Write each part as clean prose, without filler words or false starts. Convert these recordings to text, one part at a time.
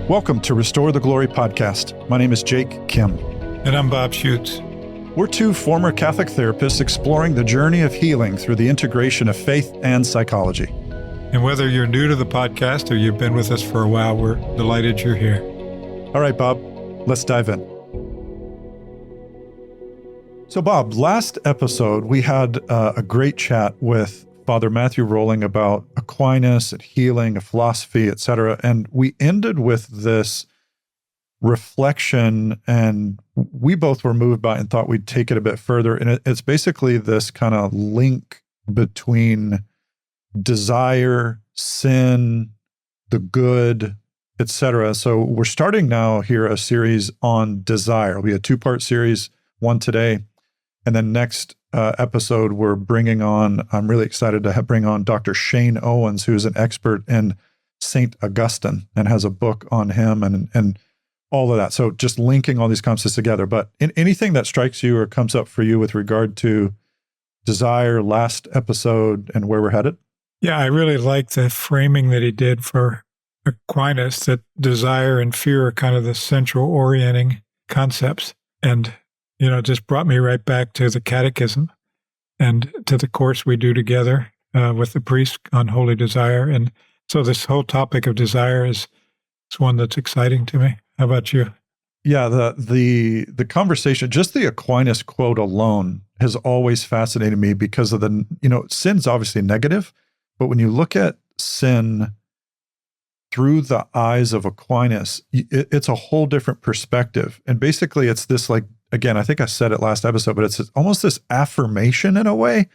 Welcome to Restore the Glory podcast. My name is Jake Kim. And I'm Bob Schutz. We're two former Catholic therapists exploring the journey of healing through the integration of faith and psychology. And whether you're new to the podcast or you've been with us for a while, we're delighted you're here. All right, Bob, let's dive in. So, Bob, last episode, we had a great chat with Father Matthew Rolling about Aquinas and healing, a philosophy, etc. And we ended with this reflection, and we both were moved by it and thought we'd take it a bit further. And it's basically this kind of link between desire, sin, the good, etc. So we're starting now here a series on desire. It'll be a two-part series, one today. And then next episode, we're bringing on, I'm really excited to bring on Dr. Shane Owens, who's an expert in St. Augustine and has a book on him and all of that. So just linking all these concepts together. But in anything that strikes you or comes up for you with regard to desire, last episode, and where we're headed? Yeah, I really like the framing that he did for Aquinas, that desire and fear are kind of the central orienting concepts. And it just brought me right back to the catechism and to the course we do together with the priest on holy desire. And so this whole topic of desire is one that's exciting to me. How about you? Yeah, the conversation, just the Aquinas quote alone has always fascinated me because of sin's obviously negative, but when you look at sin through the eyes of Aquinas, it's a whole different perspective. And basically it's this again, I think I said it last episode, but it's almost this affirmation in a way,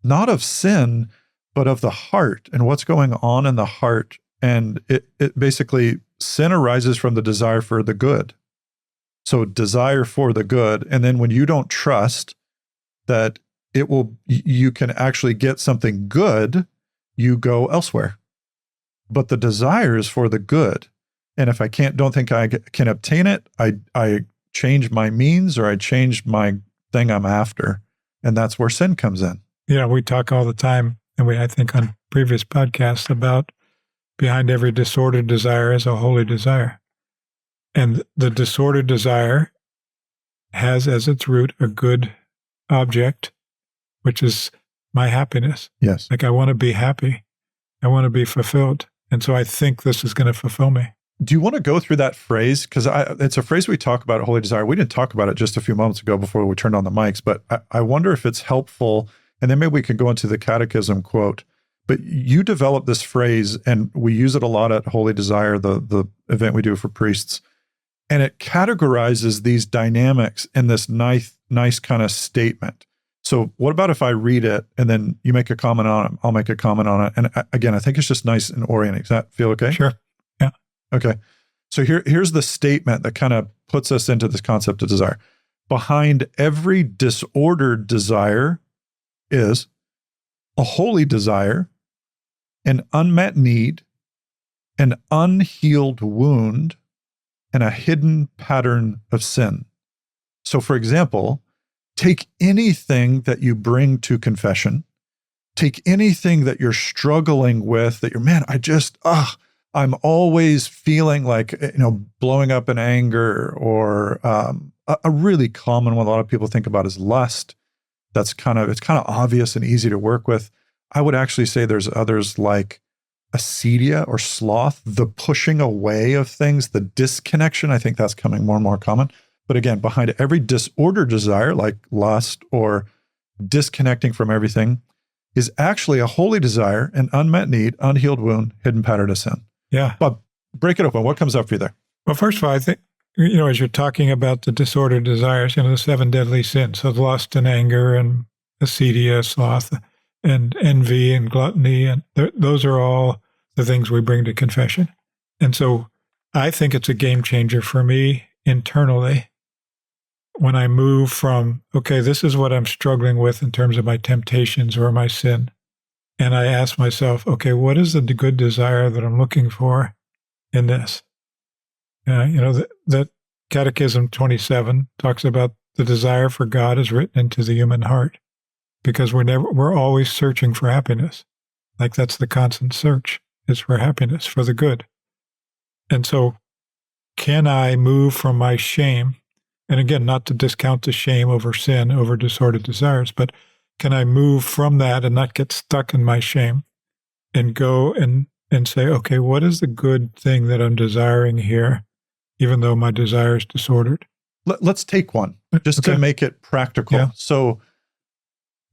not of sin, but of the heart and what's going on in the heart. And it basically, sin arises from the desire for the good. So desire for the good. And then when you don't trust that you can actually get something good, you go elsewhere. But the desire is for the good. And if I don't think I can obtain it, I change my means or I change my thing I'm after. And that's where sin comes in. Yeah, we talk all the time, and I think on previous podcasts about behind every disordered desire is a holy desire. And the disordered desire has as its root a good object, which is my happiness. Yes. I want to be happy. I want to be fulfilled. And so I think this is going to fulfill me. Do you want to go through that phrase? Because it's a phrase we talk about at Holy Desire. We didn't talk about it just a few moments ago before we turned on the mics, but I wonder if it's helpful, and then maybe we can go into the catechism quote. But you developed this phrase, and we use it a lot at Holy Desire, the event we do for priests, and it categorizes these dynamics in this nice kind of statement. So what about if I read it, and then you make a comment on it, I'll make a comment on it, and again, I think it's just nice and orienting. Does that feel okay? Sure. Yeah. Okay. So here's the statement that kind of puts us into this concept of desire. Behind every disordered desire is a holy desire, an unmet need, an unhealed wound, and a hidden pattern of sin. So for example, take anything that you bring to confession, take anything that you're struggling with, that I'm always feeling like, blowing up in anger, or a really common one a lot of people think about is lust. It's kind of obvious and easy to work with. I would actually say there's others like acedia or sloth, the pushing away of things, the disconnection. I think that's coming more and more common. But again, behind every disordered desire, like lust or disconnecting from everything, is actually a holy desire, an unmet need, unhealed wound, hidden pattern of sin. Yeah. But break it open. What comes up for you there? Well, first of all, I think, as you're talking about the disordered desires, the 7 deadly sins, so lust and anger and acedia, sloth, and envy and gluttony, and those are all the things we bring to confession. And so I think it's a game changer for me internally when I move from, okay, this is what I'm struggling with in terms of my temptations or my sin. And I ask myself, okay, what is the good desire that I'm looking for in this? The Catechism 27 talks about the desire for God is written into the human heart, because we're always searching for happiness. Like that's the constant search, is for happiness, for the good. And so can I move from my shame? And again, not to discount the shame over sin, over disordered desires, but can I move from that and not get stuck in my shame and go and say, okay, what is the good thing that I'm desiring here, even though my desire is disordered? Let's take one just Okay. to make it practical. Yeah. So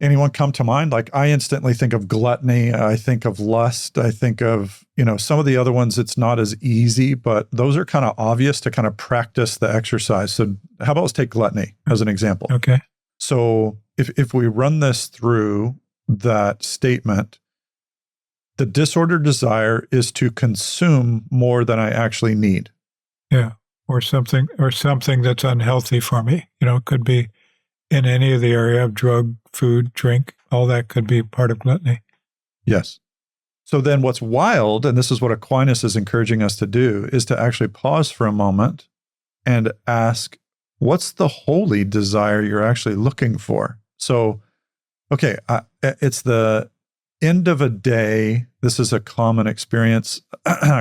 anyone come to mind? Like I instantly think of gluttony. I think of lust. I think of, some of the other ones, it's not as easy, but those are kind of obvious to kind of practice the exercise. So how about let's take gluttony as an example. Okay. So if we run this through that statement, the disordered desire is to consume more than I actually need. Yeah. Or something that's unhealthy for me. It could be in any of the area of drug, food, drink, all that could be part of gluttony. Yes. So then what's wild, and this is what Aquinas is encouraging us to do, is to actually pause for a moment and ask, what's the holy desire you're actually looking for? So, okay, it's the end of a day. This is a common experience.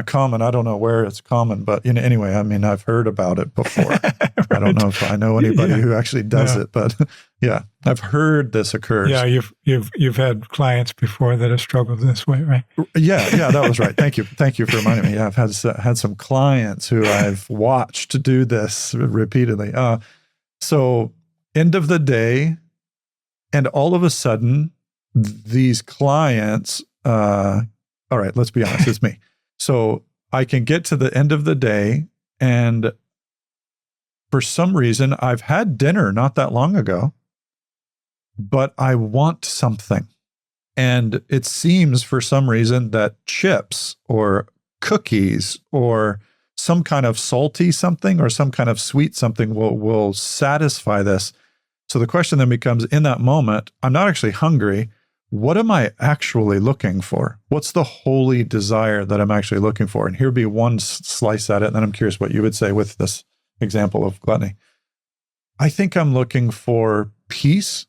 Common, I don't know where it's common, but anyway, I mean, I've heard about it before. Right. I don't know if I know anybody who actually does it, but yeah, I've heard this occurs. Yeah, you've had clients before that have struggled this way, right? Yeah, that was right. Thank you for reminding me. Yeah, I've had some clients who I've watched do this repeatedly. So end of the day, and all of a sudden, these clients, all right, let's be honest, it's me. So I can get to the end of the day, and for some reason, I've had dinner not that long ago, but I want something. And it seems for some reason that chips or cookies or some kind of salty something or some kind of sweet something will satisfy this. So the question then becomes, in that moment, I'm not actually hungry. What am I actually looking for? What's the holy desire that I'm actually looking for? And here'd be one slice at it, and then I'm curious what you would say with this example of gluttony. I think I'm looking for peace.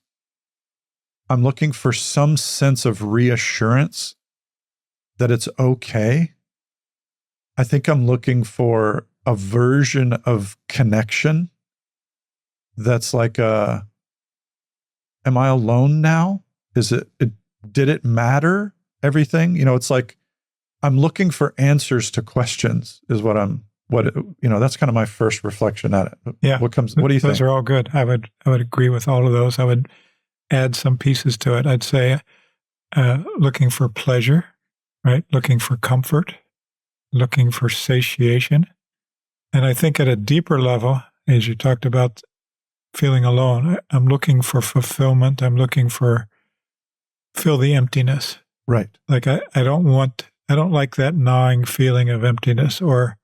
I'm looking for some sense of reassurance that it's okay. I think I'm looking for a version of connection that's like am I alone now? Did it matter? Everything? It's like I'm looking for answers to questions is that's kind of my first reflection at it. Yeah. What do you think? Those are all good. I would agree with all of those. I would add some pieces to it. I'd say looking for pleasure, right? Looking for comfort, looking for satiation. And I think at a deeper level, as you talked about feeling alone, I'm looking for fulfillment. I'm looking for fill the emptiness. Right. Like I don't like that gnawing feeling of emptiness or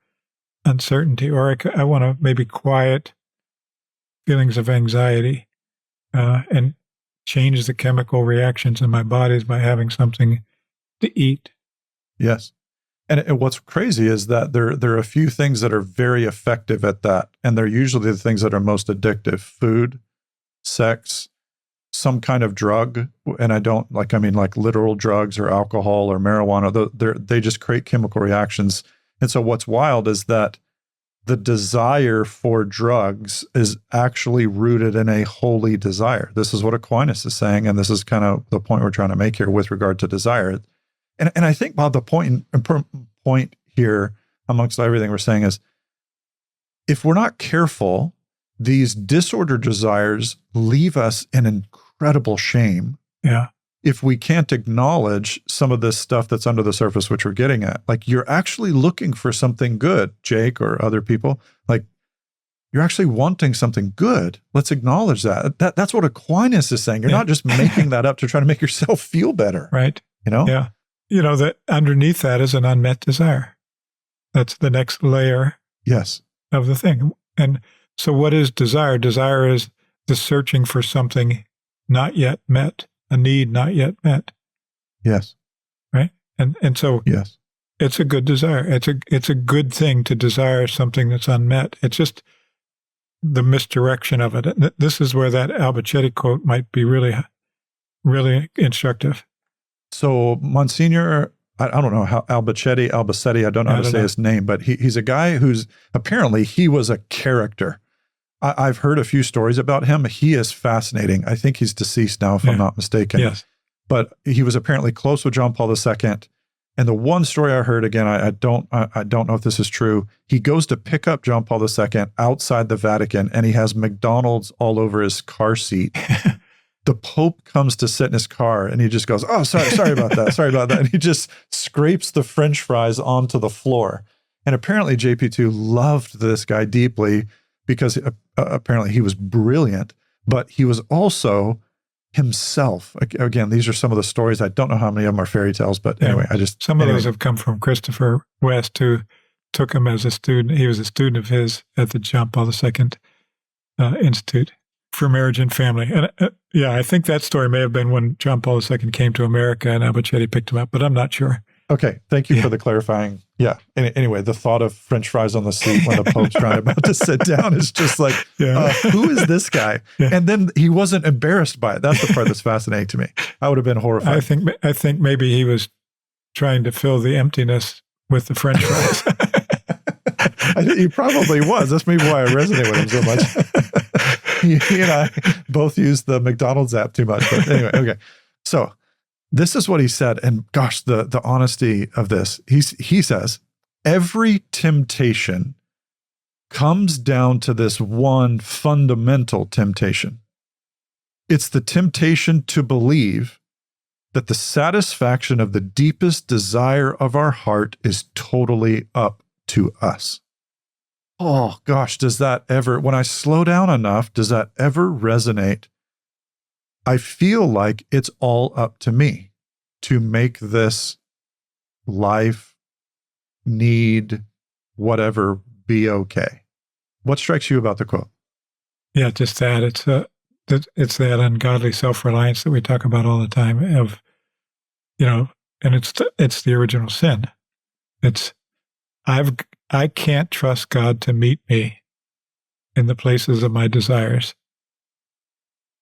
uncertainty, or I want to maybe quiet feelings of anxiety and change the chemical reactions in my bodies by having something to eat. Yes. And what's crazy is that there are a few things that are very effective at that. And they're usually the things that are most addictive: food, sex, some kind of drug. And I don't like literal drugs or alcohol or marijuana. They just create chemical reactions. And so what's wild is that the desire for drugs is actually rooted in a holy desire. This is what Aquinas is saying, and this is kind of the point we're trying to make here with regard to desire. And I think, Bob, the point here, amongst everything we're saying, is if we're not careful, these disordered desires leave us in incredible shame. Yeah. If we can't acknowledge some of this stuff that's under the surface, which we're getting at. Like, you're actually looking for something good, Jake, or other people. Like, you're actually wanting something good. Let's acknowledge that. That's what Aquinas is saying. You're not just making that up to try to make yourself feel better. Right. Yeah. That underneath that is an unmet desire. That's the next layer. Yes. Of the thing. And so what is desire? Desire is the searching for something not yet met, a need not yet met. Yes. Right? And so yes, it's a good desire. It's a good thing to desire something that's unmet. It's just the misdirection of it. And this is where that Albacete quote might be really, really instructive. So Monsignor I don't know how Albacetti, I don't know how to say know. his name, but he's a guy who's apparently he was a character. I've heard a few stories about him. He is fascinating. I think he's deceased now, if I'm not mistaken. Yes. But he was apparently close with John Paul II. And the one story I heard, again, I don't know if this is true. He goes to pick up John Paul II outside the Vatican, and he has McDonald's all over his car seat. The Pope comes to sit in his car, and he just goes, "Oh, sorry about that, sorry about that," and he just scrapes the French fries onto the floor. And apparently, JP2 loved this guy deeply because apparently he was brilliant, but he was also himself. Again, these are some of the stories. I don't know how many of them are fairy tales, but anyway, some of those have come from Christopher West, who took him as a student. He was a student of his at the John Paul II Institute for Marriage and Family. And I think that story may have been when John Paul II came to America and Albacetti picked him up, but I'm not sure. Okay, thank you for the clarifying. Yeah. Anyway, the thought of French fries on the seat when the Pope's about to sit down is just like, who is this guy? Yeah. And then he wasn't embarrassed by it. That's the part that's fascinating to me. I would have been horrified. I think maybe he was trying to fill the emptiness with the French fries. He probably was. That's maybe why I resonate with him so much. He and I both use the McDonald's app too much. But anyway, okay. So this is what he said, and gosh, the honesty of this. He says, every temptation comes down to this one fundamental temptation. It's the temptation to believe that the satisfaction of the deepest desire of our heart is totally up to us. Oh gosh, does that ever, when I slow down enough, does that ever resonate? I feel like it's all up to me to make this life, need, whatever, be okay. What strikes you about the quote? Yeah, just that. It's that ungodly self-reliance that we talk about all the time of, and it's the original sin. I can't trust God to meet me in the places of my desires.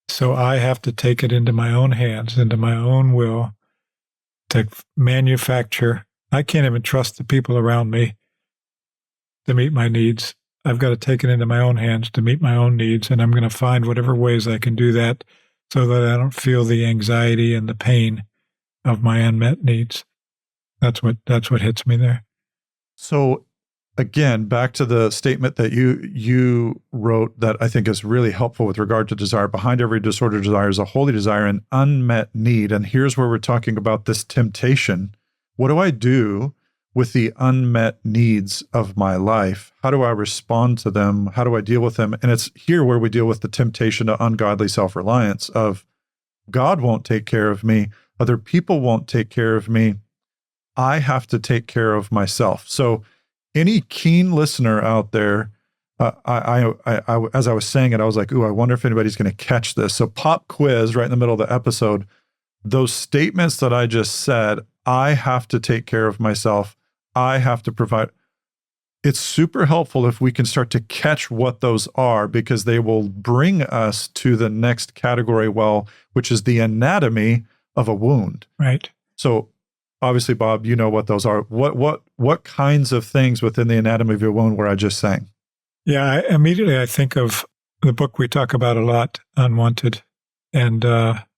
So I have to take it into my own hands, into my own will, to manufacture. I can't even trust the people around me to meet my needs. I've got to take it into my own hands to meet my own needs, and I'm going to find whatever ways I can do that so that I don't feel the anxiety and the pain of my unmet needs. That's what hits me there. So again, back to the statement that you wrote that I think is really helpful with regard to desire. Behind every disordered desire is a holy desire, an unmet need. And here's where we're talking about this temptation. What do I do with the unmet needs of my life? How do I respond to them? How do I deal with them? And it's here where we deal with the temptation to ungodly self-reliance of God won't take care of me. Other people won't take care of me. I have to take care of myself. So any keen listener out there, I as I was saying it, I was like, ooh, I wonder if anybody's going to catch this. So pop quiz right in the middle of the episode. Those statements that I just said, I have to take care of myself. I have to provide. It's super helpful if we can start to catch what those are, because they will bring us to the next category, which is the anatomy of a wound. Right. So obviously, Bob, you know what those are. What kinds of things within the anatomy of your wound were I just saying? Yeah, immediately I think of the book we talk about a lot, Unwanted, and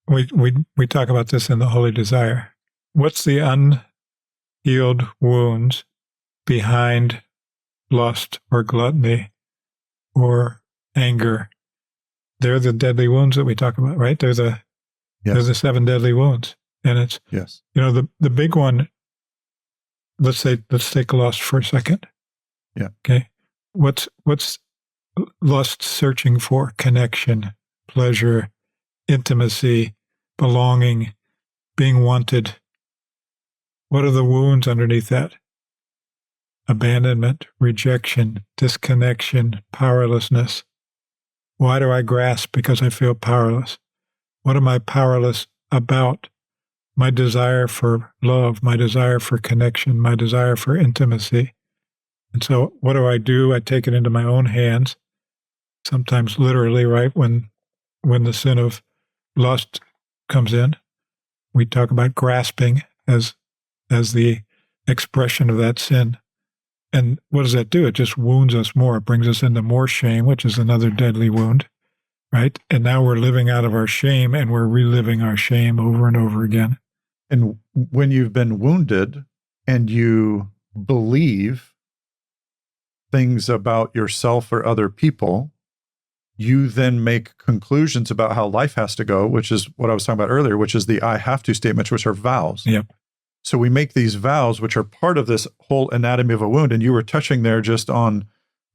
we talk about this in The Holy Desire. What's the unhealed wounds behind lust or gluttony or anger? They're the deadly wounds that we talk about, right? They're the 7 deadly wounds. And it's, the big one, let's take lust for a second. Yeah. Okay. What's lust searching for? Connection, pleasure, intimacy, belonging, being wanted. What are the wounds underneath that? Abandonment, rejection, disconnection, powerlessness. Why do I grasp? Because I feel powerless. What am I powerless about? My desire for love, my desire for connection, my desire for intimacy. And so what do? I take it into my own hands, sometimes literally, right? When the sin of lust comes in, we talk about grasping as as the expression of that sin. And what does that do? It just wounds us more. It brings us into more shame, which is another deadly wound, right? And now we're living out of our shame, and we're reliving our shame over and over again. And when you've been wounded and you believe things about yourself or other people, you then make conclusions about how life has to go, which is what I was talking about earlier, which is the I have to statements, which are vows. Yep. So we make these vows, which are part of this whole anatomy of a wound. And you were touching there just on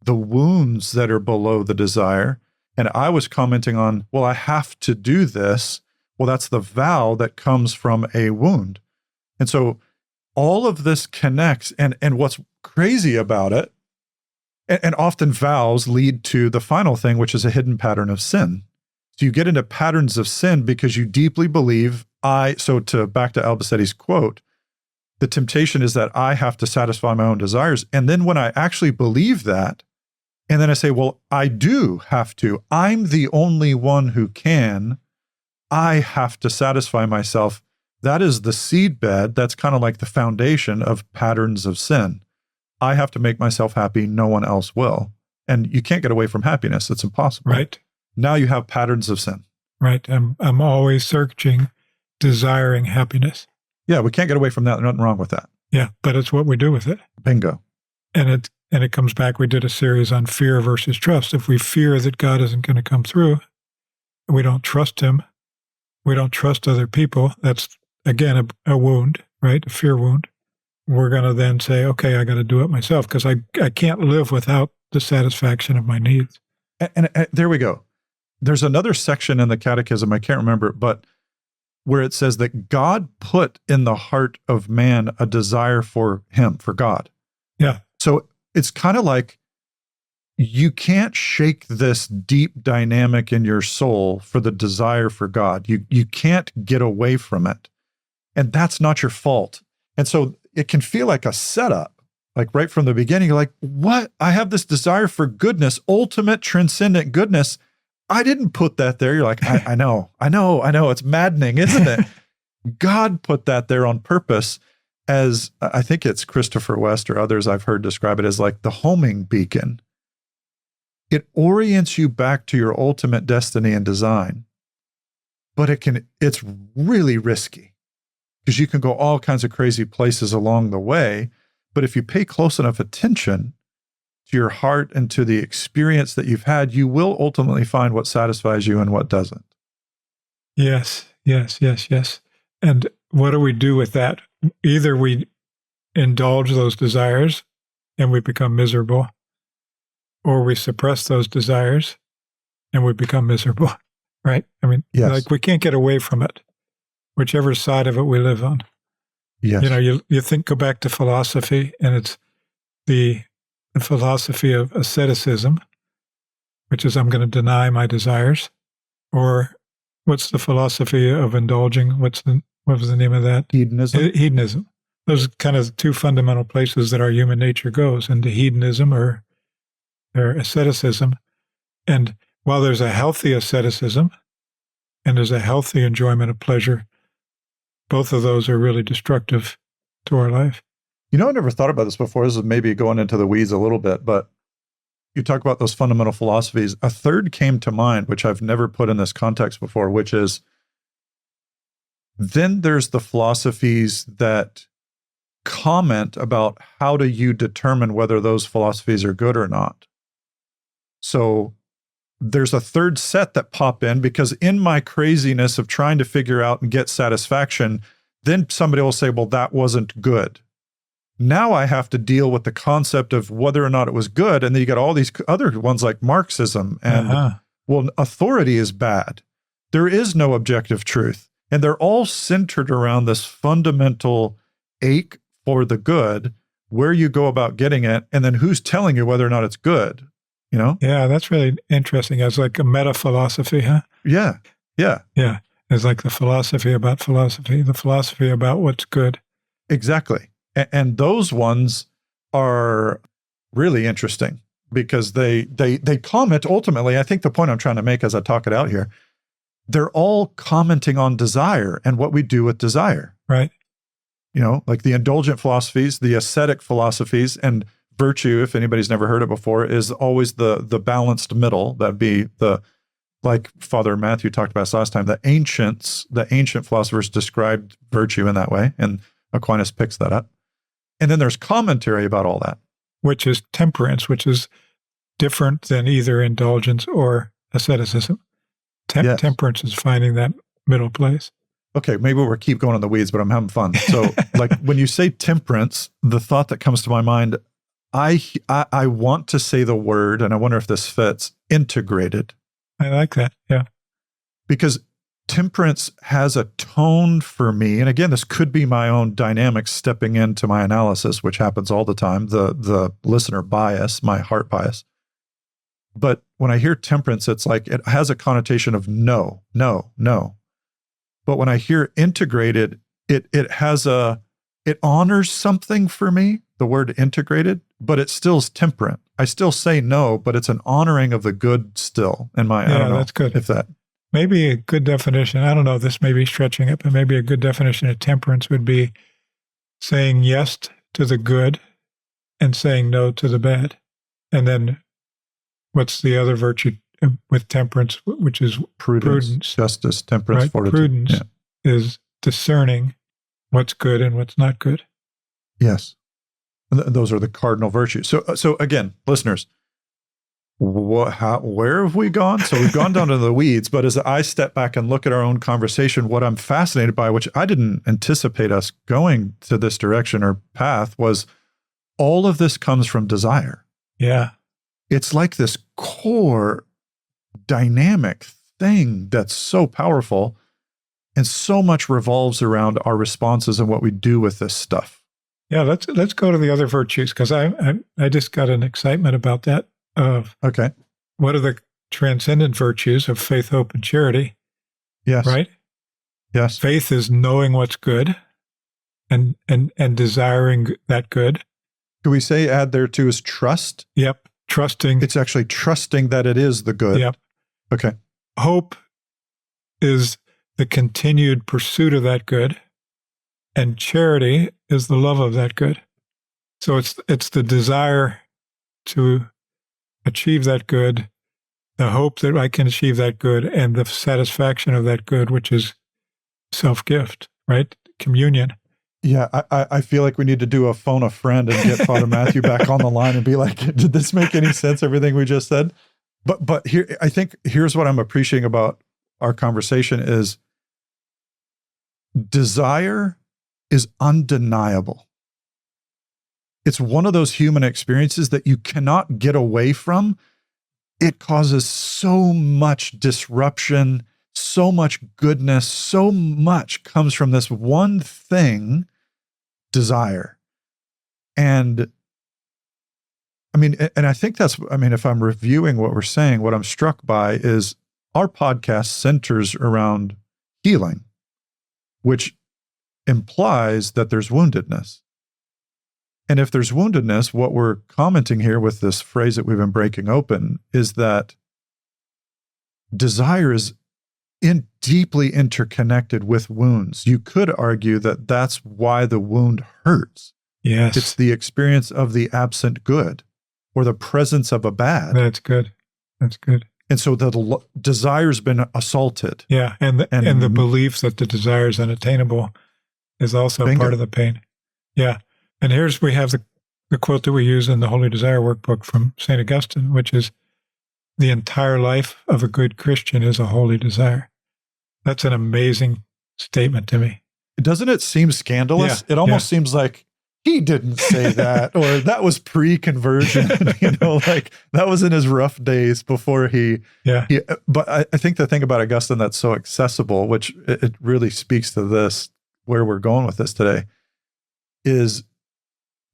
the wounds that are below the desire. And I was commenting on, well, I have to do this. Well, that's the vow that comes from a wound. And so all of this connects. And what's crazy about it, and often vows lead to the final thing, which is a hidden pattern of sin. So you get into patterns of sin because you deeply believe so to back to Albacetti's quote, the temptation is that I have to satisfy my own desires. And then when I actually believe that, and then I say, well, I do have to, I'm the only one who can, I have to satisfy myself. That is the seedbed. That's kind of like the foundation of patterns of sin. I have to make myself happy. No one else will. And you can't get away from happiness. It's impossible. Right. Now you have patterns of sin. Right. I'm always searching, desiring happiness. Yeah, we can't get away from that. There's nothing wrong with that. Yeah, but it's what we do with it. Bingo. And it comes back. We did a series on fear versus trust. If we fear that God isn't going to come through, we don't trust him, we don't trust other people. That's, again, a wound, right? A fear wound. We're going to then say, okay, I got to do it myself because I can't live without the satisfaction of my needs. And there we go. There's another section in the Catechism, I can't remember, but where it says that God put in the heart of man a desire for him, for God. Yeah. So it's kind of like you can't shake this deep dynamic in your soul for the desire for God. You can't get away from it. And that's not your fault. And so it can feel like a setup, like right from the beginning, you're like, what? I have this desire for goodness, ultimate transcendent goodness. I didn't put that there. You're like, I know. It's maddening, isn't it? God put that there on purpose as, I think it's Christopher West or others I've heard describe it as like the homing beacon. It orients you back to your ultimate destiny and design, but it's really risky because you can go all kinds of crazy places along the way. But if you pay close enough attention to your heart and to the experience that you've had, you will ultimately find what satisfies you and what doesn't. Yes. And what do we do with that? Either we indulge those desires and we become miserable, or we suppress those desires and we become miserable, right? I mean, yes. Like we can't get away from it, whichever side of it we live on. Yes. You think, go back to philosophy, and it's the philosophy of asceticism, which is I'm going to deny my desires. Or what's the philosophy of indulging? What was the name of that? Hedonism. Hedonism. Those are kind of the two fundamental places that our human nature goes, into hedonism or asceticism. And while there's a healthy asceticism and there's a healthy enjoyment of pleasure, both of those are really destructive to our life. I never thought about this before. This is maybe going into the weeds a little bit, but you talk about those fundamental philosophies. A third came to mind, which I've never put in this context before, which is then there's the philosophies that comment about how do you determine whether those philosophies are good or not. So there's a third set that pop in because in my craziness of trying to figure out and get satisfaction, then somebody will say, well, that wasn't good. Now I have to deal with the concept of whether or not it was good. And then you got all these other ones like Marxism and, well, authority is bad. There is no objective truth. And they're all centered around this fundamental ache for the good, where you go about getting it, and then who's telling you whether or not it's good, Yeah, that's really interesting. It's like a meta-philosophy, huh? Yeah. It's like the philosophy about philosophy, the philosophy about what's good. Exactly. And those ones are really interesting because they comment ultimately. I think the point I'm trying to make as I talk it out here, they're all commenting on desire and what we do with desire. Right. like the indulgent philosophies, the ascetic philosophies, and virtue, if anybody's never heard it before, is always the balanced middle. That'd be like Father Matthew talked about last time, the ancient philosophers described virtue in that way, and Aquinas picks that up. And then there's commentary about all that. Which is temperance, which is different than either indulgence or asceticism. Yes. Temperance is finding that middle place. Okay, maybe we'll keep going in the weeds, but I'm having fun. So like when you say temperance, the thought that comes to my mind, I want to say the word, and I wonder if this fits, integrated. I like that, yeah. Because temperance has a tone for me, and again, this could be my own dynamics stepping into my analysis, which happens all the time, the listener bias, my heart bias. But when I hear temperance, it's like it has a connotation of no, no, no. But when I hear integrated, it honors something for me, the word integrated, but it still is temperate. I still say no, but it's an honoring of the good still in my, I don't know, that's good. If that. Maybe a good definition, I don't know, this may be stretching it, but maybe a good definition of temperance would be saying yes to the good and saying no to the bad. And then what's the other virtue with temperance, which is prudence. Justice, temperance, right? fortitude. Prudence is discerning what's good and what's not good. Yes. Those are the cardinal virtues. So again, listeners, where have we gone? So we've gone down to the weeds, but as I step back and look at our own conversation, what I'm fascinated by, which I didn't anticipate us going to this direction or path, was all of this comes from desire. Yeah. It's like this core dynamic thing that's so powerful, and so much revolves around our responses and what we do with this stuff. Yeah, let's go to the other virtues, because I just got an excitement about that. Okay. What are the transcendent virtues of faith, hope, and charity? Yes. Right? Yes. Faith is knowing what's good and desiring that good. Do we say add there too is trust? Yep. Trusting. It's actually trusting that it is the good. Yep. Okay. Hope is the continued pursuit of that good, and charity is the love of that good. So it's the desire to achieve that good, the hope that I can achieve that good, and the satisfaction of that good, which is self-gift, right? Communion. Yeah, I feel like we need to do a phone a friend and get Father Matthew back on the line and be like, did this make any sense, everything we just said? But here, I think here's what I'm appreciating about our conversation is desire is undeniable. It's one of those human experiences that you cannot get away from. It causes so much disruption, so much goodness, so much comes from this one thing, desire. And I mean, and I think if I'm reviewing what we're saying, what I'm struck by is our podcast centers around healing, which implies that there's woundedness. And if there's woundedness, what we're commenting here with this phrase that we've been breaking open is that desire is deeply interconnected with wounds. You could argue that that's why the wound hurts. Yes. It's the experience of the absent good or the presence of a bad. That's good. That's good. And so the desire's been assaulted. Yeah, and the belief that the desire is unattainable is also bingo. Part of the pain. Yeah. And we have the quote that we use in the Holy Desire workbook from St. Augustine, which is, the entire life of a good Christian is a holy desire. That's an amazing statement to me. Doesn't it seem scandalous? Yeah, it almost seems like he didn't say that, or that was pre-conversion, like that was in his rough days before he. But I think the thing about Augustine that's so accessible, which it really speaks to this, where we're going with this today, is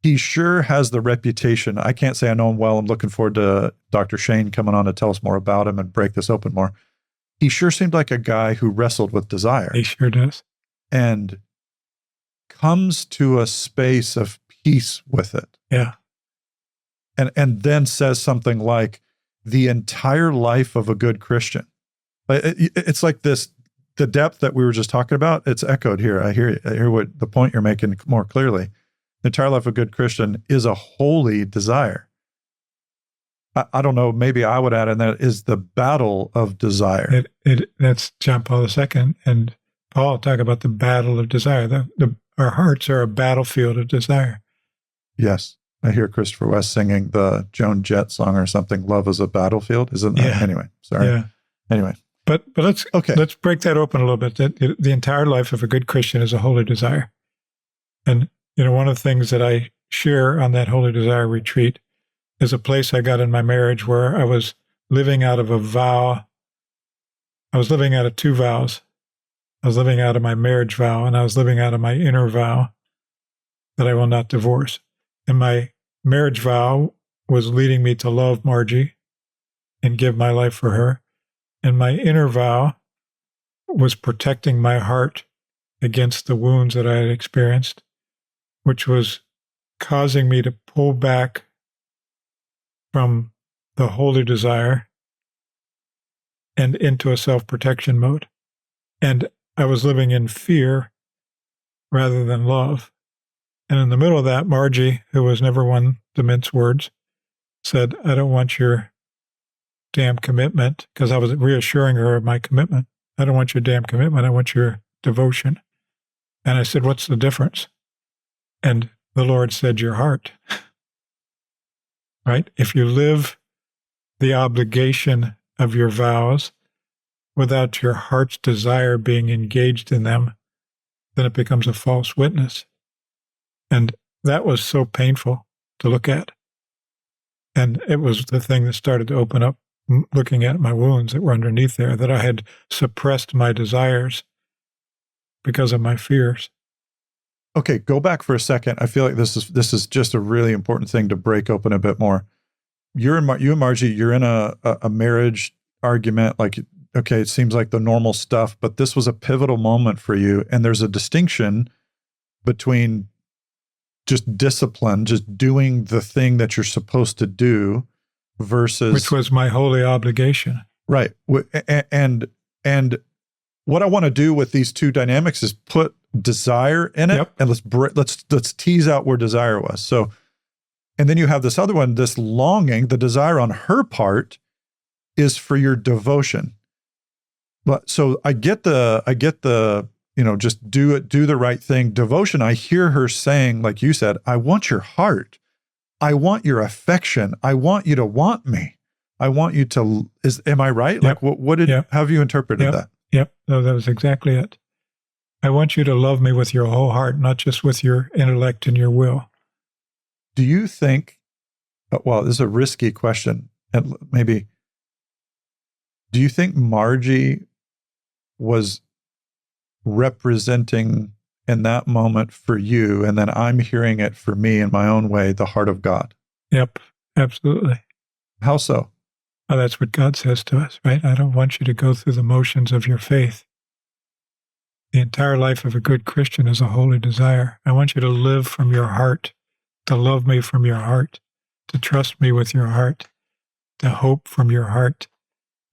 he sure has the reputation. I can't say I know him well. I'm looking forward to Dr. Shane coming on to tell us more about him and break this open more. He sure seemed like a guy who wrestled with desire. He sure does. And comes to a space of peace with it. Yeah. And then says something like, the entire life of a good Christian. It's like this the depth that we were just talking about, it's echoed here. I hear what the point you're making more clearly. The entire life of a good Christian is a holy desire. I don't know, maybe I would add in that is the battle of desire. That's John Paul II and Paul talk about the battle of desire. Our hearts are a battlefield of desire. Yes. I hear Christopher West singing the Joan Jett song or something, Love is a Battlefield. Isn't that? Yeah. Anyway, sorry. Yeah. Anyway. But let's break that open a little bit. The entire life of a good Christian is a holy desire. And, one of the things that I share on that holy desire retreat is a place I got in my marriage where I was living out of a vow. I was living out of two vows. I was living out of my marriage vow, and I was living out of my inner vow that I will not divorce. And my marriage vow was leading me to love Margie and give my life for her. And my inner vow was protecting my heart against the wounds that I had experienced, which was causing me to pull back from the holy desire and into a self-protection mode. And I was living in fear rather than love. And in the middle of that, Margie, who was never one to mince words, said, I don't want your damn commitment, because I was reassuring her of my commitment. I don't want your damn commitment. I want your devotion. And I said, what's the difference? And the Lord said, your heart. Right? If you live the obligation of your vows without your heart's desire being engaged in them, then it becomes a false witness. And that was so painful to look at. And it was the thing that started to open up, looking at my wounds that were underneath there, that I had suppressed my desires because of my fears. Okay, go back for a second. I feel like this is just a really important thing to break open a bit more. You and Margie, you're in a marriage argument. Like, okay, it seems like the normal stuff, but this was a pivotal moment for you. And there's a distinction between just discipline, just doing the thing that you're supposed to do versus... Which was my holy obligation. Right. And what I want to do with these two dynamics is put desire in it, and let's tease out where desire was. So, and then you have this other one, this longing, the desire on her part is for your devotion. But so I get the just do the right thing. Devotion, I hear her saying, like you said, I want your heart. I want your affection. I want you to want me. I want you to, am I right? Like how have you interpreted that? Yep. No, that was exactly it. I want you to love me with your whole heart, not just with your intellect and your will. Do you think, well, this is a risky question, and maybe, do you think Margie was representing in that moment for you, and then I'm hearing it for me in my own way, the heart of God? Yep, absolutely. How so? Well, that's what God says to us, right? I don't want you to go through the motions of your faith. The entire life of a good Christian is a holy desire. I want you to live from your heart, to love me from your heart, to trust me with your heart, to hope from your heart,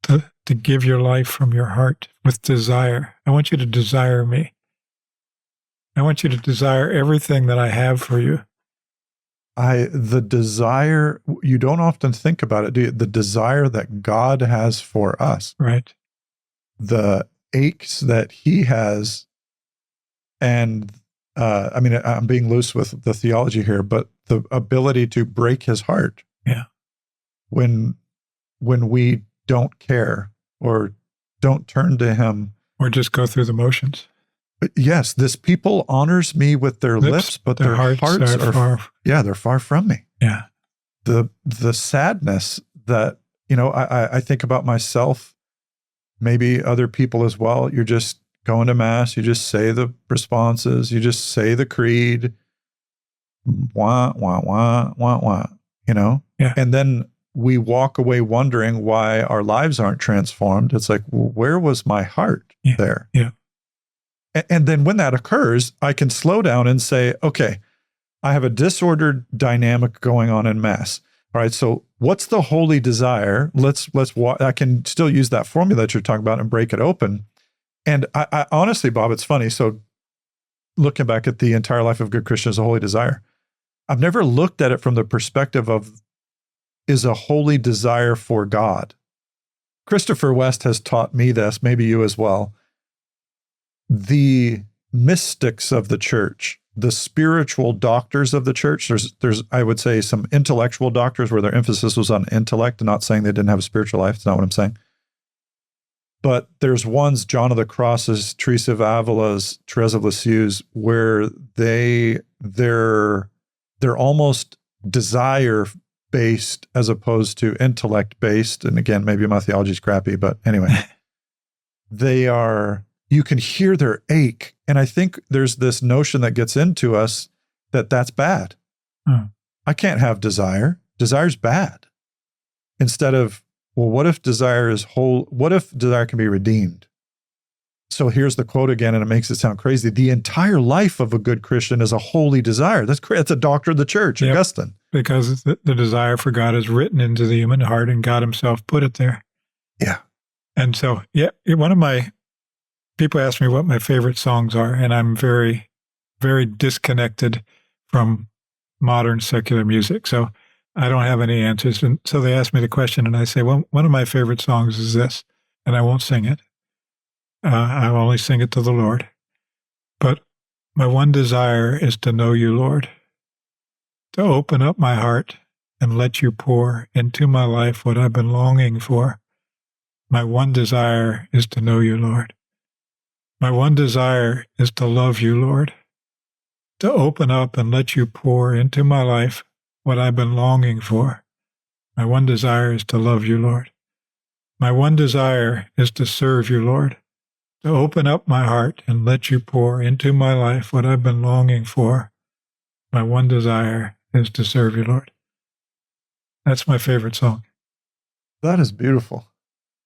to give your life from your heart with desire. I want you to desire me. I want you to desire everything that I have for you. The desire, you don't often think about it, do you? The desire that God has for us. Right. The aches that he has, and I'm being loose with the theology here, but the ability to break his heart. Yeah. When we don't care or don't turn to him. Or just go through the motions. Yes, this people honors me with their lips, but their hearts are far. Yeah, they're far from me. Yeah. The sadness that, I think about myself, maybe other people as well. You're just going to mass, you just say the responses, you just say the creed, wah, wah, wah, wah, wah, Yeah. And then we walk away wondering why our lives aren't transformed. It's like, well, where was my heart there? Yeah. And then when that occurs, I can slow down and say, okay, I have a disordered dynamic going on in mass. All right, so what's the holy desire? Let's I can still use that formula that you're talking about and break it open. And I honestly, Bob, it's funny. So looking back at the entire life of a good Christian as a holy desire, I've never looked at it from the perspective of, is a holy desire for God. Christopher West has taught me this, maybe you as well. The mystics of the church, the spiritual doctors of the church, there's I would say some intellectual doctors where their emphasis was on intellect, and not saying they didn't have a spiritual life. It's not what I'm saying. But there's ones, John of the Crosses, Teresa of Avila's, Therese of Lisieux's, where they're almost desire based as opposed to intellect based. And again, maybe my theology is crappy, but anyway, you can hear their ache. And I think there's this notion that gets into us that that's bad. I can't have desire. Desire's bad. Instead of, well, what if desire is whole? What if desire can be redeemed? So here's the quote again, and it makes it sound crazy. The entire life of a good Christian is a holy desire. That's a doctor of the church, yep. Augustine. Because the desire for God is written into the human heart, and God himself put it there. Yeah. And so, people ask me what my favorite songs are, and I'm very, very disconnected from modern secular music. So I don't have any answers. And so they ask me the question, and I say, well, one of my favorite songs is this, and I won't sing it. I'll only sing it to the Lord. But my one desire is to know you, Lord, to open up my heart and let you pour into my life what I've been longing for. My one desire is to know you, Lord. My one desire is to love you, Lord, to open up and let you pour into my life what I've been longing for. My one desire is to love you, Lord. My one desire is to serve you, Lord, to open up my heart and let you pour into my life what I've been longing for. My one desire is to serve you, Lord. That's my favorite song. That is beautiful.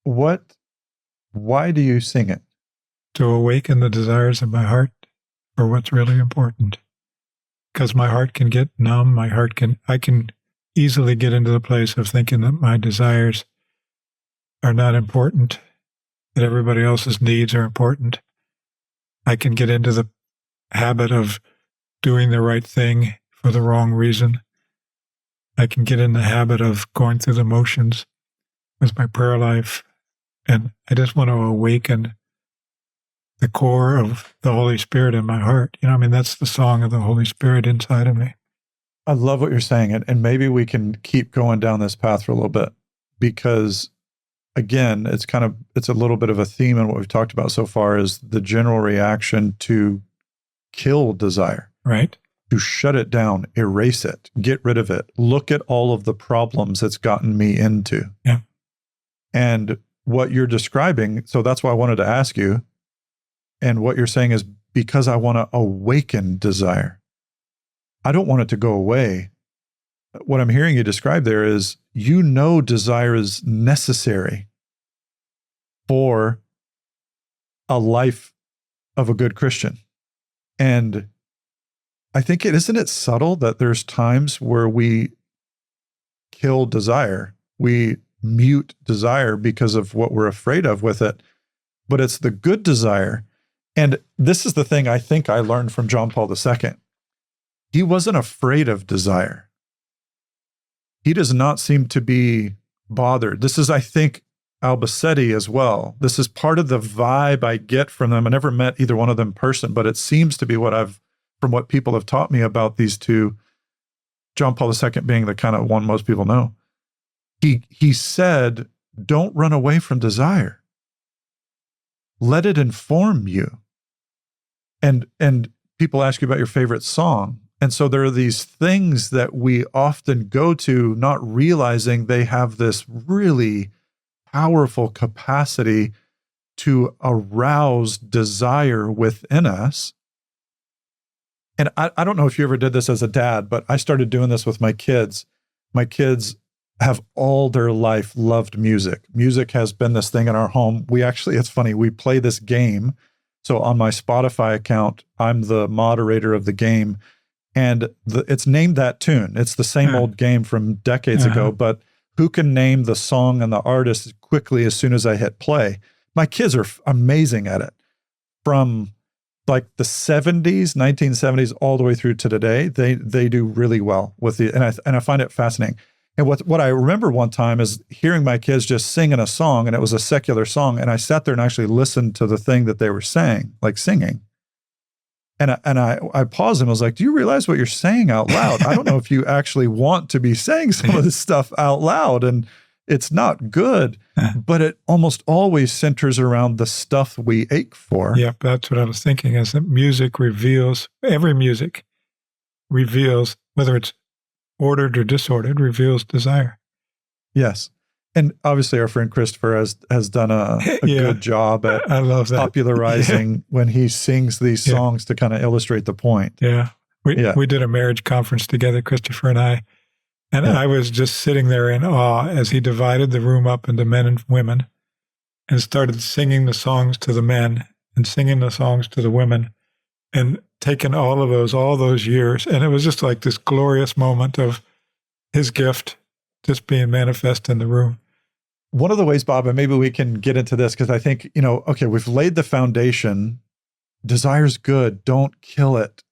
Why do you sing it? To awaken the desires of my heart for what's really important. Because my heart can get numb, I can easily get into the place of thinking that my desires are not important, that everybody else's needs are important. I can get into the habit of doing the right thing for the wrong reason. I can get in the habit of going through the motions with my prayer life. And I just want to awaken the core of the Holy Spirit in my heart. That's the song of the Holy Spirit inside of me. I love what you're saying. And maybe we can keep going down this path for a little bit, because again, it's a little bit of a theme in what we've talked about so far, is the general reaction to kill desire. Right. To shut it down, erase it, get rid of it, look at all of the problems it's gotten me into. Yeah. And what you're describing, so that's why I wanted to ask you, and what you're saying is, because I want to awaken desire. I don't want it to go away. What I'm hearing you describe there is, desire is necessary for a life of a good Christian. And I think isn't it subtle that there's times where we kill desire, we mute desire because of what we're afraid of with it, but it's the good desire. And this is the thing I think I learned from John Paul II. He wasn't afraid of desire. He does not seem to be bothered. This is, I think, Albacete as well. This is part of the vibe I get from them. I never met either one of them in person, but it seems to be from what people have taught me about these two, John Paul II being the kind of one most people know. He said, don't run away from desire. Let it inform you. And people ask you about your favorite song. And so there are these things that we often go to, not realizing they have this really powerful capacity to arouse desire within us. And I don't know if you ever did this as a dad, but I started doing this with my kids. My kids have all their life loved music. Music has been this thing in our home. It's funny, we play this game. So on my Spotify account, I'm the moderator of the game, and it's named that tune. It's the same old game from decades ago, but who can name the song and the artist quickly as soon as I hit play? My kids are amazing at it. from like the 70s, 1970s, all the way through to today. They do really well with the, and I find it fascinating. And what I remember one time is hearing my kids just singing a song, and it was a secular song, and I sat there and actually listened to the thing that they were saying, like singing. And I paused and was like, do you realize what you're saying out loud? I don't know if you actually want to be saying some of this stuff out loud, and it's not good, but it almost always centers around the stuff we ache for. Yep, that's what I was thinking, is that every music reveals, whether it's ordered or disordered, reveals desire. Yes. And obviously our friend Christopher has done a good job at I love that. popularizing when he sings these songs to kind of illustrate the point. Yeah. We did a marriage conference together, Christopher and I. And I was just sitting there in awe as he divided the room up into men and women and started singing the songs to the men and singing the songs to the women, and taking all those years. And it was just like this glorious moment of his gift just being manifest in the room. One of the ways, Bob, and maybe we can get into this, because I think, okay, we've laid the foundation. Desire's good. Don't kill it.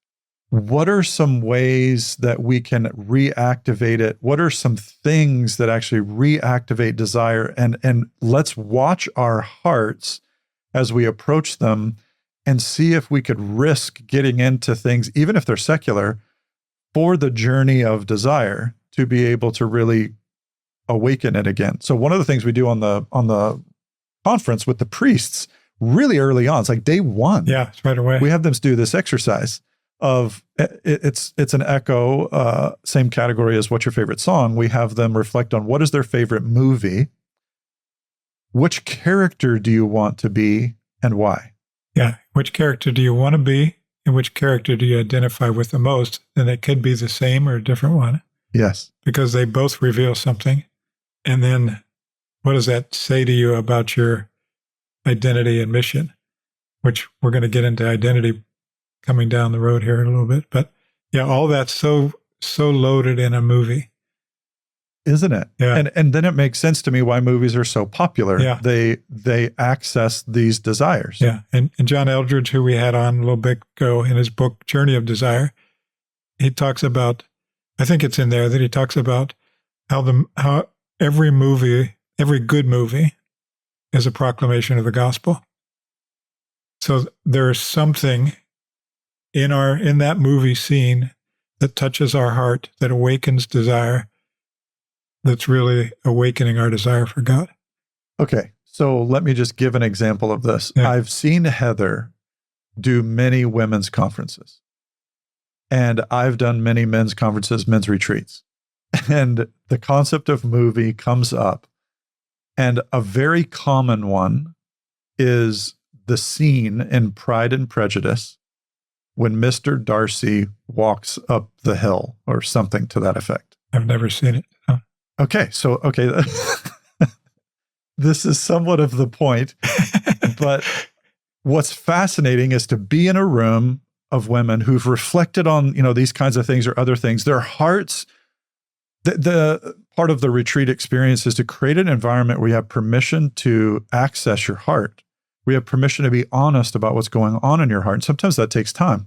What are some ways that we can reactivate it? What are some things that actually reactivate desire? And let's watch our hearts as we approach them and see if we could risk getting into things, even if they're secular, for the journey of desire to be able to really awaken it again. So one of the things we do on the conference with the priests really early on, it's like day one. Yeah, it's right away. We have them do this exercise of, it's an echo, same category as what's your favorite song. We have them reflect on what is their favorite movie, which character do you want to be, and why? Yeah, which character do you want to be, and which character do you identify with the most? And it could be the same or a different one. Yes. Because they both reveal something. And then what does that say to you about your identity and mission? Which we're going to get into identity coming down the road here in a little bit. But yeah, all that's so loaded in a movie. Isn't it? Yeah. And then it makes sense to me why movies are so popular. Yeah. They access these desires. Yeah. And John Eldredge, who we had on a little bit ago in his book, Journey of Desire, he talks about, I think it's in there that he talks about how every good movie is a proclamation of the gospel. So there's something in that movie scene that touches our heart, that awakens desire, that's really awakening our desire for God. Okay, so let me just give an example of this. Yeah. I've seen Heather do many women's conferences, and I've done many men's conferences, men's retreats. And the concept of movie comes up, and a very common one is the scene in Pride and Prejudice when Mr. Darcy walks up the hill, or something to that effect. I've never seen it. Huh. Okay, this is somewhat of the point, but what's fascinating is to be in a room of women who've reflected on, these kinds of things or other things. Their hearts, the part of the retreat experience is to create an environment where you have permission to access your heart. We have permission to be honest about what's going on in your heart. And sometimes that takes time.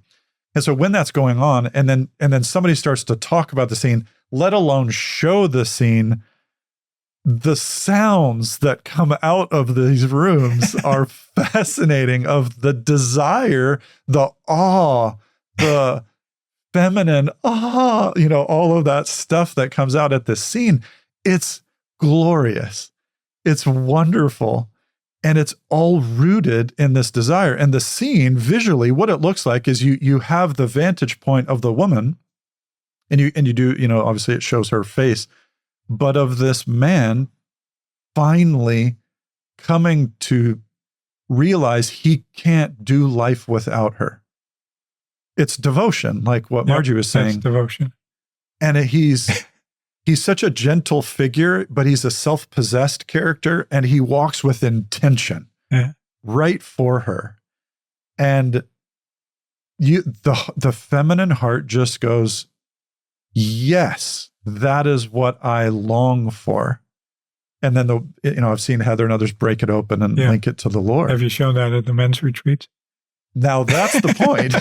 And so when that's going on, and then somebody starts to talk about the scene, let alone show the scene, the sounds that come out of these rooms are fascinating, of the desire, the awe, the feminine, all of that stuff that comes out at this scene. It's glorious. It's wonderful. And it's all rooted in this desire. And the scene, visually, what it looks like is you have the vantage point of the woman, and you do, obviously it shows her face, but of this man finally coming to realize he can't do life without her. It's devotion, like what Margie was saying. That's devotion. And he's such a gentle figure, but he's a self-possessed character, and he walks with intention right for her. And the feminine heart just goes, yes, that is what I long for. And then I've seen Heather and others break it open and link it to the Lord. Have you shown that at the men's retreats? Now that's the point.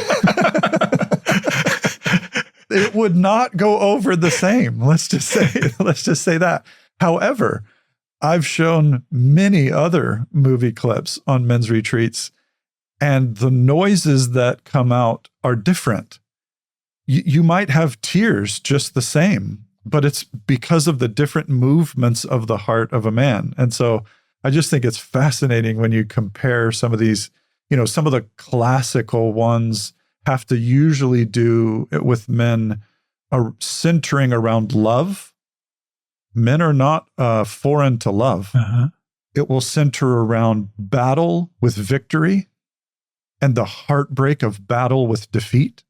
It would not go over the same. Let's just say that. However, I've shown many other movie clips on men's retreats, and the noises that come out are different. You might have tears just the same, but it's because of the different movements of the heart of a man. And so I just think it's fascinating when you compare some of these, some of the classical ones have to usually do it with men centering around love. Men are not foreign to love. Uh-huh. It will center around battle with victory and the heartbreak of battle with defeat.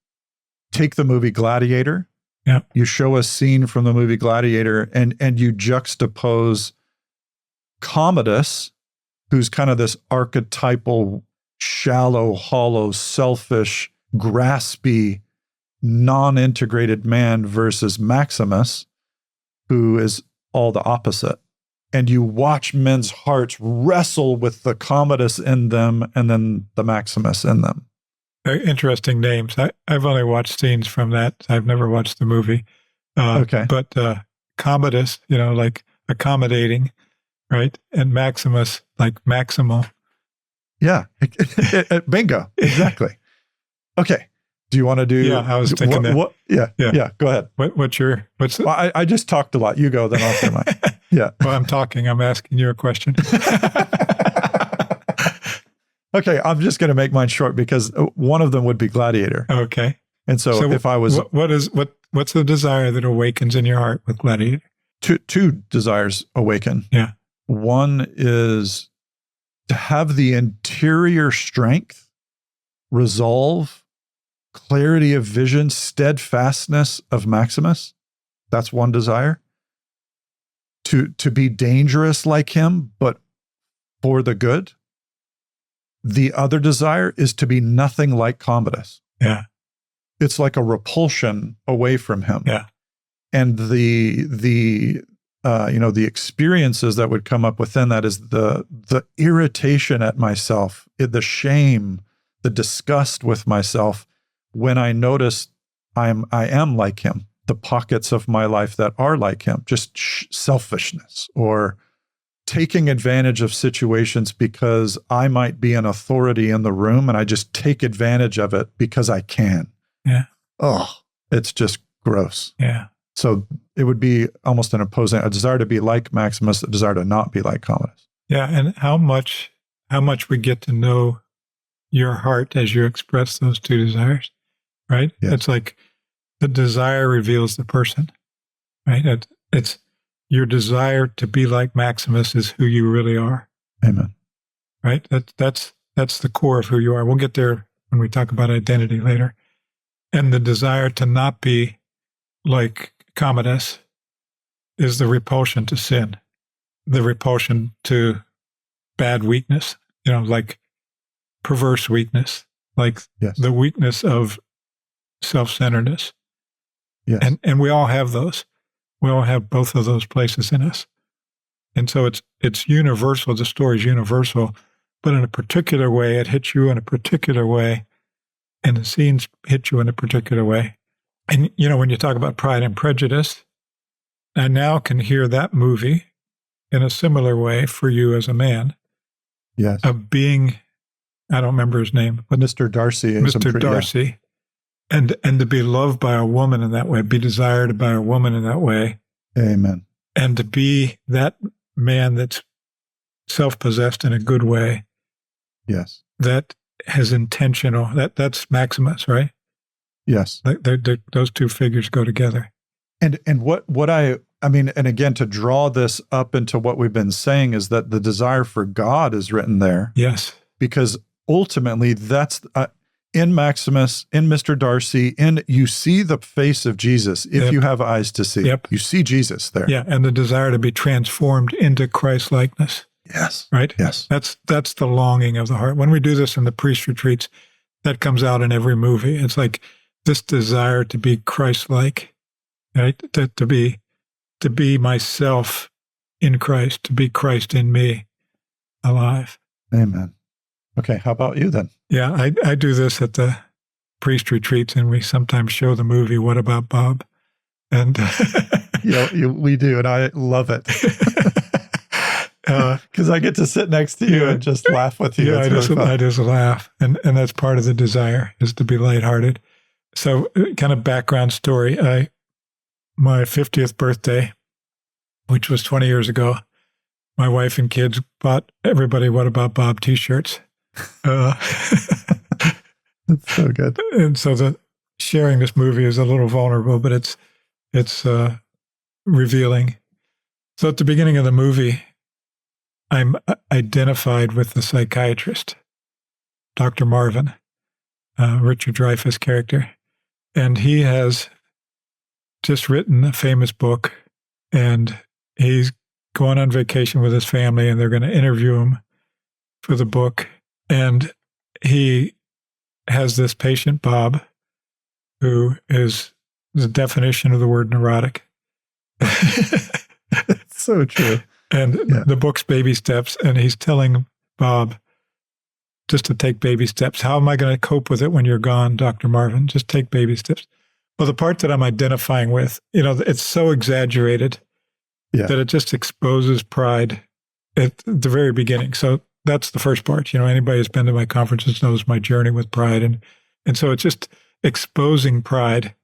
Take the movie Gladiator. Yeah. You show a scene from the movie Gladiator and you juxtapose Commodus, who's kind of this archetypal, shallow, hollow, selfish, graspy, non-integrated man versus Maximus, who is all the opposite. And you watch men's hearts wrestle with the Commodus in them and then the Maximus in them. Very interesting names. I've only watched scenes from that. I've never watched the movie. Okay. But Commodus, like accommodating, right? And Maximus, like maximal. Yeah. Bingo. Exactly. Okay. Do you want to do? Yeah, I was thinking that. Yeah. Go ahead. What's? Well, I just talked a lot. You go, then I'll say mine. Yeah. Well, I'm talking. I'm asking you a question. Okay, I'm just going to make mine short because one of them would be Gladiator. Okay. And so if I was, what's the desire that awakens in your heart with Gladiator? Two desires awaken. Yeah. One is to have the interior strength, resolve, clarity of vision, steadfastness of Maximus. That's one desire. To be dangerous like him, but for the good. The other desire is to be nothing like Commodus. Yeah. It's like a repulsion away from him. Yeah. And the experiences that would come up within that is the irritation at myself, the shame, the disgust with myself when I notice I am like him, the pockets of my life that are like him, just selfishness or taking advantage of situations because I might be an authority in the room and I just take advantage of it because I can. Yeah. Oh, it's just gross. Yeah. So it would be almost a desire to be like Maximus, a desire to not be like Commodus. Yeah. And how much we get to know your heart as you express those two desires, right? Yes. It's like the desire reveals the person, right? It's your desire to be like Maximus is who you really are. Amen. Right? That's the core of who you are. We'll get there when we talk about identity later. And the desire to not be like Commodus is the repulsion to sin, the repulsion to bad weakness, like perverse weakness, like yes. the weakness of self-centeredness. Yes. And we all have those. We all have both of those places in us. And so it's universal. The story is universal, but in a particular way, it hits you in a particular way, and the scenes hit you in a particular way. And, when you talk about Pride and Prejudice, I now can hear that movie in a similar way for you as a man. Yes. Of being, I don't remember his name, but Mr. Darcy. Mr. Darcy. Yeah. And to be loved by a woman in that way, be desired by a woman in that way. Amen. And to be that man that's self-possessed in a good way. Yes. That has intentional, that's Maximus, right? Yes. Those two figures go together. And what I mean, and again, to draw this up into what we've been saying is that the desire for God is written there. Yes. Because ultimately that's in Maximus, in Mr. Darcy, you see the face of Jesus if you have eyes to see. Yep. You see Jesus there. Yeah, and the desire to be transformed into Christ-likeness. Yes. Right? Yes. That's the longing of the heart. When we do this in the priest retreats, that comes out in every movie. It's like this desire to be Christ-like, right? To be myself in Christ, to be Christ in me, alive. Amen. Okay, how about you then? Yeah, I do this at the priest retreats, and we sometimes show the movie What About Bob? And We do, and I love it because I get to sit next to you and just laugh with you. Yeah, It's really fun. I just laugh, and that's part of the desire, is to be lighthearted. So, kind of background story. My 50th birthday, which was 20 years ago, my wife and kids bought everybody What About Bob t-shirts. It's so good. And so sharing this movie is a little vulnerable, but it's revealing. So at the beginning of the movie, I'm identified with the psychiatrist, Dr. Marvin, Richard Dreyfuss character. And he has just written a famous book, and he's going on vacation with his family, and they're going to interview him for the book. And he has this patient, Bob, who is the definition of the word neurotic. It's so true. And the book's baby steps, and he's telling Bob just to take baby steps. How am I going to cope with it when you're gone, Dr. Marvin? Just take baby steps. Well, the part that I'm identifying with, it's so exaggerated that it just exposes pride at the very beginning. So that's the first part. Anybody who's been to my conferences knows my journey with pride. And so it's just exposing pride,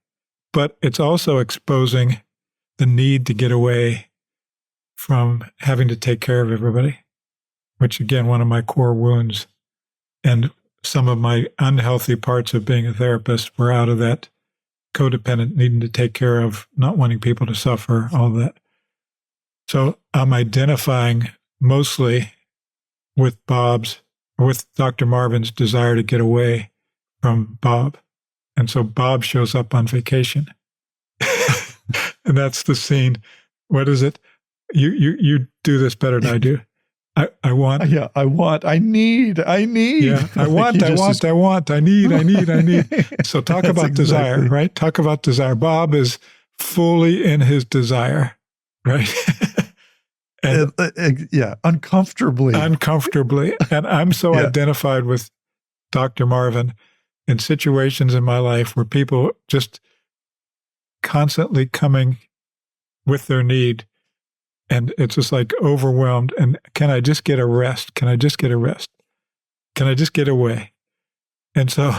but it's also exposing the need to get away from having to take care of everybody, which, again, one of my core wounds. And some of my unhealthy parts of being a therapist were out of that codependent, needing to take care of, not wanting people to suffer, all of that. So I'm identifying mostly with Dr. Marvin's desire to get away from Bob. And so Bob shows up on vacation. And that's the scene. What is it? You do this better than I do. I want. Yeah, I need. Yeah, I need. So talk about desire, right? Talk about desire. Bob is fully in his desire, right? And, uncomfortably. And I'm so identified with Dr. Marvin in situations in my life where people just constantly coming with their need. And it's just like overwhelmed. And can I just get a rest? Can I just get a rest? Can I just get away? And so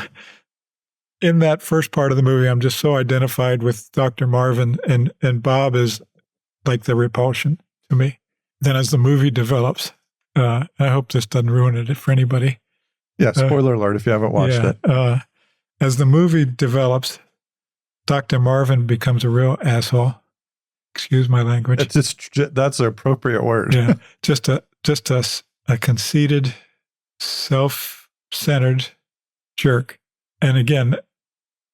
in that first part of the movie, I'm just so identified with Dr. Marvin, and Bob is like the repulsion to me. Then as the movie develops, I hope this doesn't ruin it for anybody. Yeah, spoiler alert if you haven't watched it. As the movie develops, Dr. Marvin becomes a real asshole. Excuse my language. That's an appropriate word. Yeah, just a conceited, self-centered jerk. And again,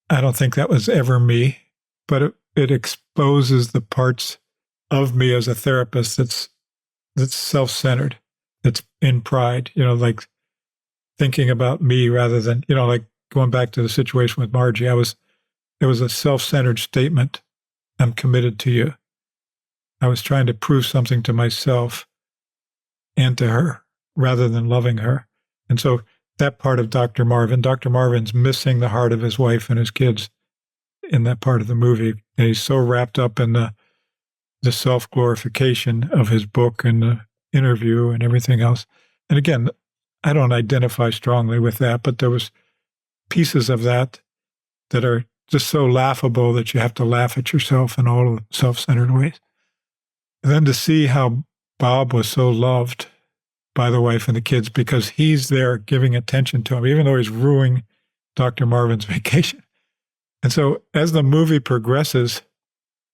I don't think that was ever me, but it exposes the parts of me as a therapist that's self-centered, that's in pride. Like thinking about me rather than like going back to the situation with Margie. It was a self-centered statement. I'm committed to you. I was trying to prove something to myself and to her rather than loving her. And so that part of Dr. Marvin's missing the heart of his wife and his kids in that part of the movie. And he's so wrapped up in the self-glorification of his book and the interview and everything else. And again, I don't identify strongly with that, but there was pieces of that are just so laughable that you have to laugh at yourself in all self-centered ways. And then to see how Bob was so loved by the wife and the kids because he's there giving attention to him, even though he's ruining Dr. Marvin's vacation. And so as the movie progresses,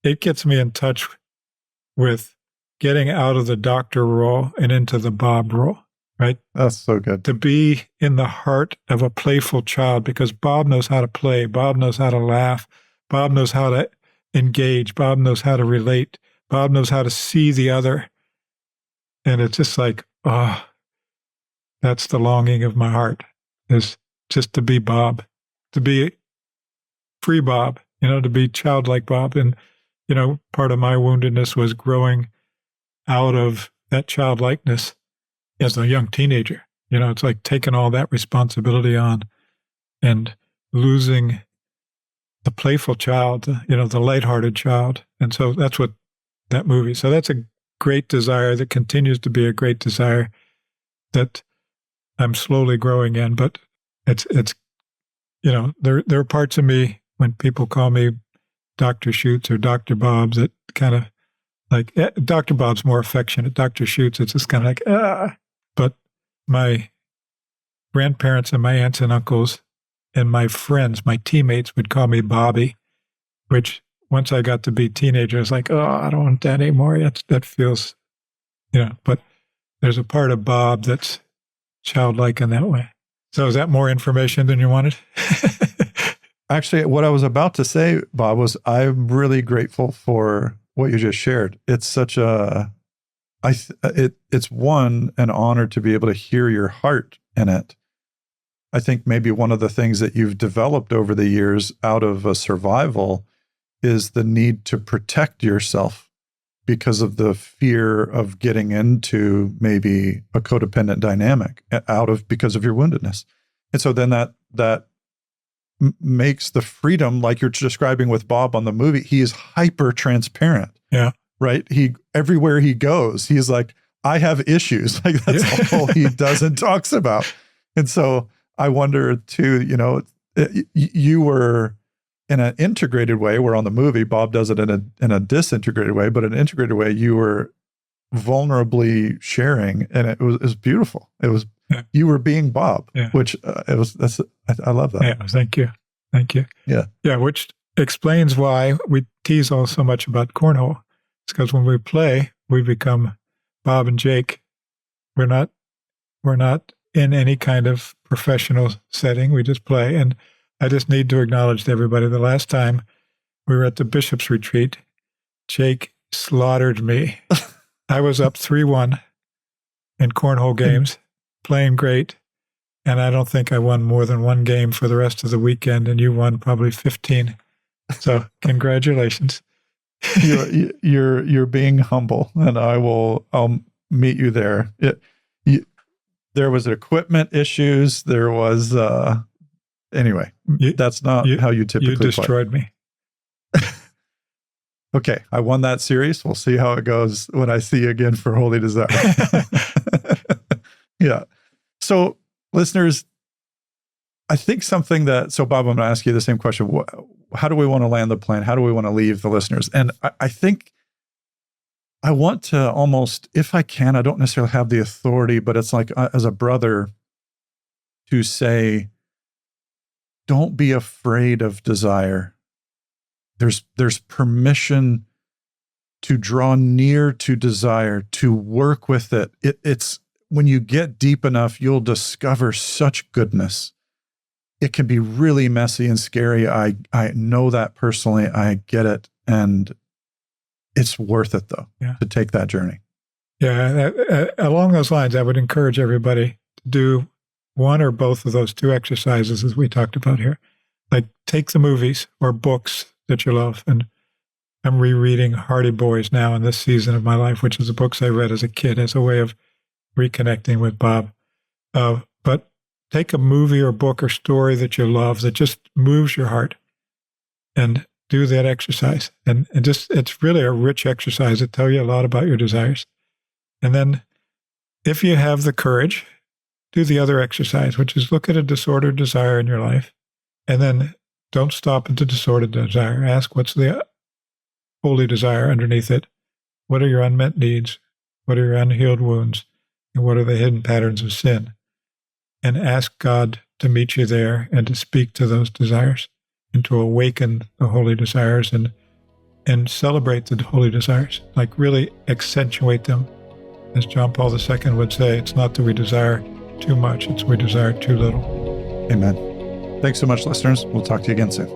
it gets me in touch with getting out of the doctor role and into the Bob role, right? That's so good. To be in the heart of a playful child, because Bob knows how to play. Bob knows how to laugh. Bob knows how to engage. Bob knows how to relate. Bob knows how to see the other. And it's just like, that's the longing of my heart, is just to be Bob, to be free Bob, to be childlike Bob. And, part of my woundedness was growing out of that childlikeness as a young teenager. It's like taking all that responsibility on and losing the playful child, the lighthearted child. And so that's what that movie. So that's a great desire that continues to be a great desire that I'm slowly growing in. But it's there are parts of me when people call me Dr. Schutz or Dr. Bob that kind of like, Dr. Bob's more affectionate. Dr. Schutz, it's just kind of like, ah. But my grandparents and my aunts and uncles and my friends, my teammates would call me Bobby, which once I got to be teenager, I was like, oh, I don't want that anymore. That feels, but there's a part of Bob that's childlike in that way. So is that more information than you wanted? Actually, what I was about to say, Bob, was I'm really grateful for what you just shared. It's such it's an honor to be able to hear your heart in it. I think maybe one of the things that you've developed over the years out of a survival is the need to protect yourself because of the fear of getting into maybe a codependent dynamic because of your woundedness. And so then that makes the freedom, like you're describing with Bob on the movie, he is hyper transparent. Yeah. Right. Everywhere he goes, he's like, I have issues. Like that's all he does and talks about. And so I wonder too, you were in an integrated way, where on the movie, Bob does it in a disintegrated way, but in an integrated way, you were vulnerably sharing, and it was beautiful. It was, you were being Bob, which I love that. Yeah. Thank you. Yeah. Yeah. Which explains why we tease all so much about cornhole. It's because when we play, we become Bob and Jake. We're not in any kind of professional setting. We just play. And I just need to acknowledge to everybody, the last time we were at the Bishop's Retreat, Jake slaughtered me. I was up 3-1 in cornhole games, playing great. And I don't think I won more than one game for the rest of the weekend. And you won probably 15. So congratulations. You're being humble, and I'll meet you there. There was equipment issues. There was anyway. That's not how you typically. You destroyed me. Okay, I won that series. We'll see how it goes when I see you again for Holy Desire. Yeah. So, listeners, I think so Bob, I'm going to ask you the same question. How do we want to land the plane? How do we want to leave the listeners? And I think I want to almost, if I can, I don't necessarily have the authority, but it's like as a brother to say, don't be afraid of desire. There's permission to draw near to desire, to work with it. It's when you get deep enough, you'll discover such goodness. It can be really messy and scary. I know that personally. I get it. And it's worth it, though, to take that journey. Yeah. Along those lines, I would encourage everybody to do one or both of those two exercises as we talked about here. Like take the movies or books that you love. And I'm rereading Hardy Boys now in this season of my life, which is the books I read as a kid as a way of reconnecting with Bob. But take a movie or book or story that you love that just moves your heart and do that exercise. And it's really a rich exercise. It tells you a lot about your desires. And then if you have the courage, do the other exercise, which is look at a disordered desire in your life. And then don't stop at the disordered desire. Ask what's the holy desire underneath it. What are your unmet needs? What are your unhealed wounds? And what are the hidden patterns of sin? And ask God to meet you there and to speak to those desires and to awaken the holy desires and celebrate the holy desires, like really accentuate them. As John Paul II would say, it's not that we desire too much, it's we desire too little. Amen. Thanks so much, listeners. We'll talk to you again soon.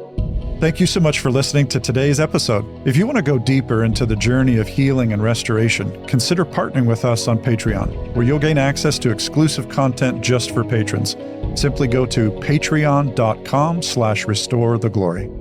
Thank you so much for listening to today's episode. If you want to go deeper into the journey of healing and restoration, consider partnering with us on Patreon, where you'll gain access to exclusive content just for patrons. Simply go to patreon.com/restoretheglory.